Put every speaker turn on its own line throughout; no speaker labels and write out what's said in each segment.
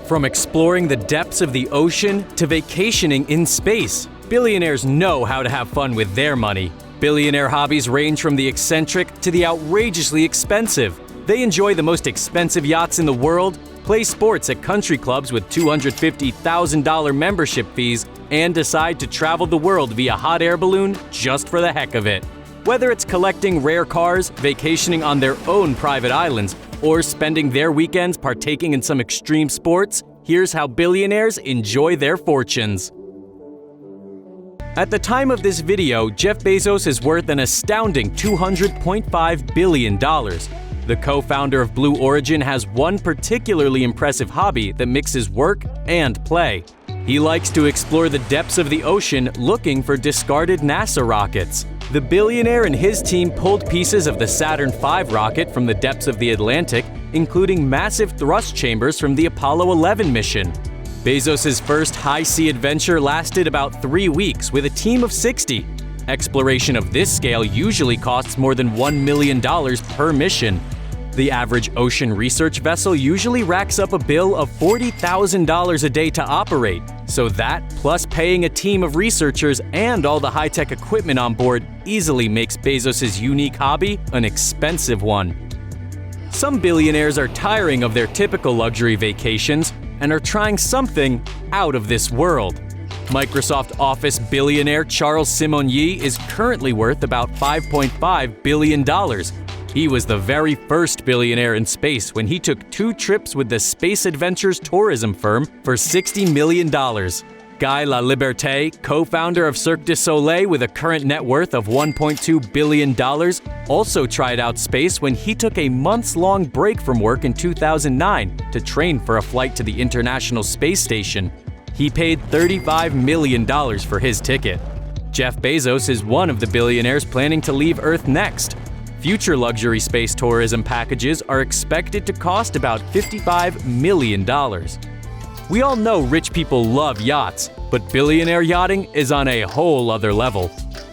From exploring the depths of the ocean to vacationing in space, billionaires know how to have fun with their money. Billionaire hobbies range from the eccentric to the outrageously expensive. They enjoy the most expensive yachts in the world, play sports at country clubs with $250,000 membership fees, and decide to travel the world via hot air balloon just for the heck of it. Whether it's collecting rare cars, vacationing on their own private islands, or spending their weekends partaking in some extreme sports, here's how billionaires enjoy their fortunes. At the time of this video, Jeff Bezos is worth an astounding $200.5 billion. The co-founder of Blue Origin has one particularly impressive hobby that mixes work and play. He likes to explore the depths of the ocean looking for discarded NASA rockets. The billionaire and his team pulled pieces of the Saturn V rocket from the depths of the Atlantic, including massive thrust chambers from the Apollo 11 mission. Bezos' first high-sea adventure lasted about 3 weeks with a team of 60. Exploration of this scale usually costs more than $1 million per mission. The average ocean research vessel usually racks up a bill of $40,000 a day to operate, so that, plus paying a team of researchers and all the high-tech equipment on board, easily makes Bezos' unique hobby an expensive one. Some billionaires are tiring of their typical luxury vacations and are trying something out of this world. Microsoft Office billionaire Charles Simonyi is currently worth about $5.5 billion. He was the very first billionaire in space when he took 2 trips with the Space Adventures tourism firm for $60 million. Guy Laliberté, co-founder of Cirque du Soleil with a current net worth of $1.2 billion, also tried out space when he took a months-long break from work in 2009 to train for a flight to the International Space Station. He paid $35 million for his ticket. Jeff Bezos is one of the billionaires planning to leave Earth next. Future luxury space tourism packages are expected to cost about $55 million. We all know rich people love yachts, but billionaire yachting is on a whole other level.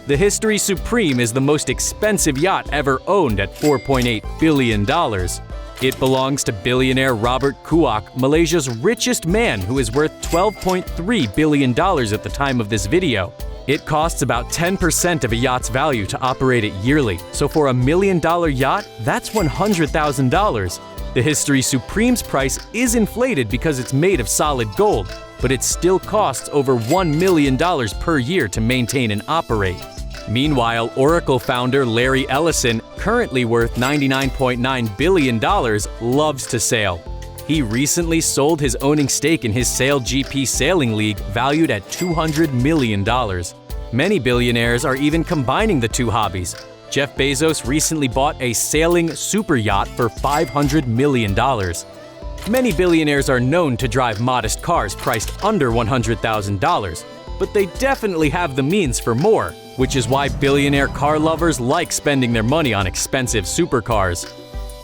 The History Supreme is the most expensive yacht ever owned at $4.8 billion. It belongs to billionaire Robert Kuok, Malaysia's richest man, who is worth $12.3 billion at the time of this video. It costs about 10% of a yacht's value to operate it yearly, so for a $1 million yacht, that's $100,000. The History Supreme's price is inflated because it's made of solid gold, but it still costs over $1 million per year to maintain and operate. Meanwhile, Oracle founder Larry Ellison, currently worth $99.9 billion, loves to sail. He recently sold his owning stake in his SailGP sailing league, valued at $200 million. Many billionaires are even combining the two hobbies. Jeff Bezos recently bought a sailing super yacht for $500 million. Many billionaires are known to drive modest cars priced under $100,000, but they definitely have the means for more, which is why billionaire car lovers like spending their money on expensive supercars.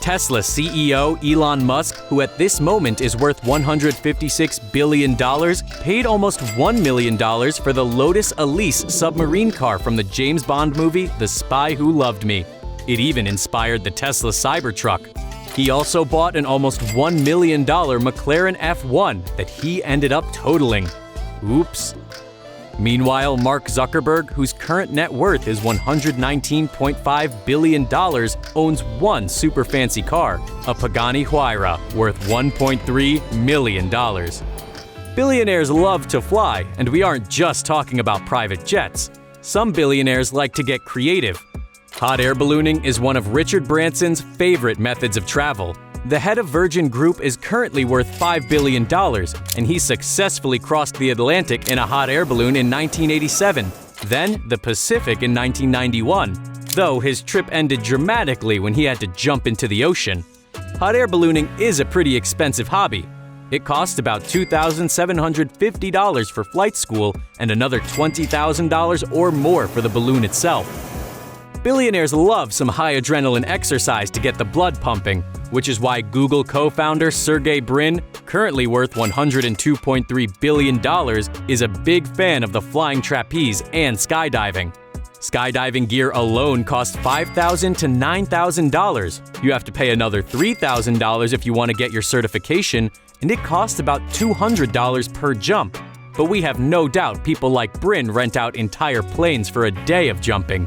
Tesla CEO Elon Musk, who at this moment is worth $156 billion, paid almost $1 million for the Lotus Elise submarine car from the James Bond movie The Spy Who Loved Me. It even inspired the Tesla Cybertruck. He also bought an almost $1 million McLaren F1 that he ended up totaling. Oops. Meanwhile, Mark Zuckerberg, whose current net worth is $119.5 billion, owns one super fancy car, a Pagani Huayra, worth $1.3 million. Billionaires love to fly, and we aren't just talking about private jets. Some billionaires like to get creative. Hot air ballooning is one of Richard Branson's favorite methods of travel. The head of Virgin Group is currently worth $5 billion, and he successfully crossed the Atlantic in a hot air balloon in 1987, then the Pacific in 1991, though his trip ended dramatically when he had to jump into the ocean. Hot air ballooning is a pretty expensive hobby. It costs about $2,750 for flight school and another $20,000 or more for the balloon itself. Billionaires love some high-adrenaline exercise to get the blood pumping, which is why Google co-founder Sergey Brin, currently worth $102.3 billion, is a big fan of the flying trapeze and skydiving. Skydiving gear alone costs $5,000 to $9,000. You have to pay another $3,000 if you want to get your certification, and it costs about $200 per jump. But we have no doubt people like Bryn rent out entire planes for a day of jumping.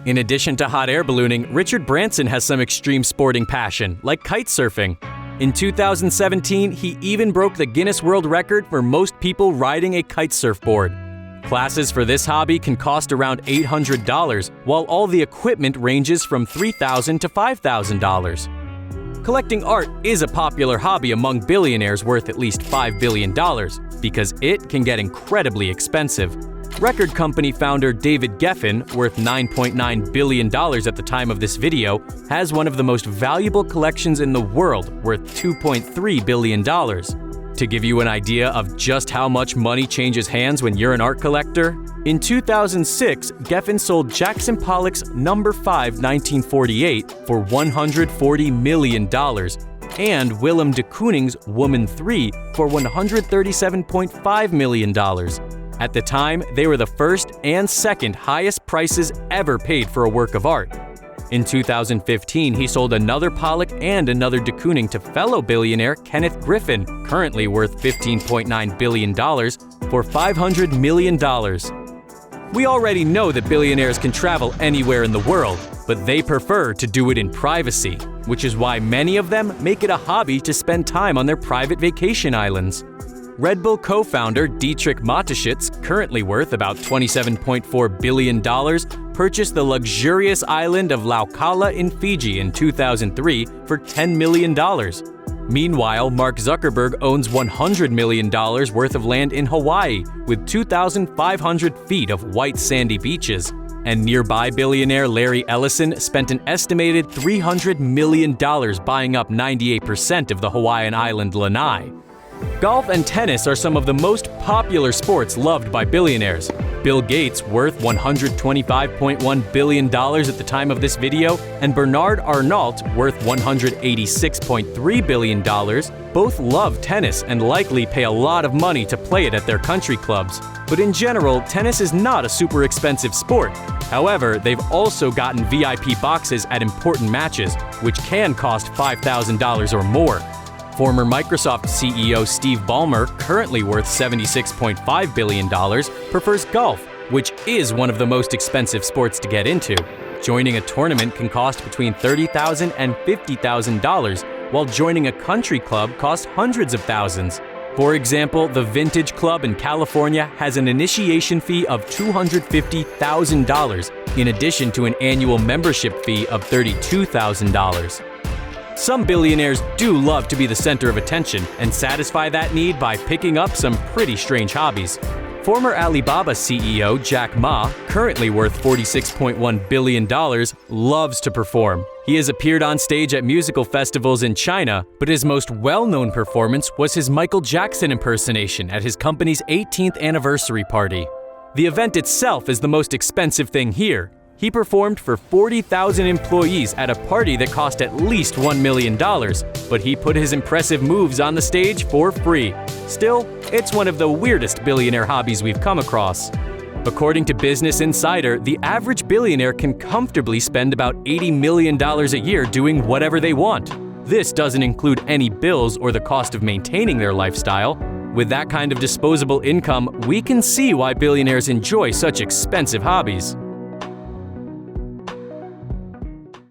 In addition to hot air ballooning, Richard Branson has some extreme sporting passion, like kitesurfing. In 2017, he even broke the Guinness World Record for most people riding a kite surfboard. Classes for this hobby can cost around $800, while all the equipment ranges from $3,000 to $5,000. Collecting art is a popular hobby among billionaires worth at least $5 billion, because it can get incredibly expensive. Record company founder David Geffen, worth $9.9 billion at the time of this video, has one of the most valuable collections in the world, worth $2.3 billion. To give you an idea of just how much money changes hands when you're an art collector, in 2006, Geffen sold Jackson Pollock's No. 5 1948 for $140 million, and Willem de Kooning's Woman 3 for $137.5 million. At the time, they were the first and second highest prices ever paid for a work of art. In 2015, he sold another Pollock and another de Kooning to fellow billionaire Kenneth Griffin, currently worth $15.9 billion, for $500 million. We already know that billionaires can travel anywhere in the world, but they prefer to do it in privacy, which is why many of them make it a hobby to spend time on their private vacation islands. Red Bull co-founder Dietrich Mateschitz, currently worth about $27.4 billion, purchased the luxurious island of Laukala in Fiji in 2003 for $10 million. Meanwhile, Mark Zuckerberg owns $100 million worth of land in Hawaii, with 2,500 feet of white sandy beaches. And nearby billionaire Larry Ellison spent an estimated $300 million buying up 98% of the Hawaiian island Lanai. Golf and tennis are some of the most popular sports loved by billionaires. Bill Gates, worth $125.1 billion at the time of this video, and Bernard Arnault, worth $186.3 billion, both love tennis and likely pay a lot of money to play it at their country clubs. But in general, tennis is not a super expensive sport. However, they've also gotten VIP boxes at important matches, which can cost $5,000 or more. Former Microsoft CEO Steve Ballmer, currently worth $76.5 billion, prefers golf, which is one of the most expensive sports to get into. Joining a tournament can cost between $30,000 and $50,000, while joining a country club costs hundreds of thousands. For example, the Vintage Club in California has an initiation fee of $250,000, in addition to an annual membership fee of $32,000. Some billionaires do love to be the center of attention and satisfy that need by picking up some pretty strange hobbies. Former Alibaba CEO Jack Ma, currently worth $46.1 billion, loves to perform. He has appeared on stage at musical festivals in China, but his most well-known performance was his Michael Jackson impersonation at his company's 18th anniversary party. The event itself is the most expensive thing here. He performed for 40,000 employees at a party that cost at least $1 million, but he put his impressive moves on the stage for free. Still, it's one of the weirdest billionaire hobbies we've come across. According to Business Insider, the average billionaire can comfortably spend about $80 million a year doing whatever they want. This doesn't include any bills or the cost of maintaining their lifestyle. With that kind of disposable income, we can see why billionaires enjoy such expensive hobbies.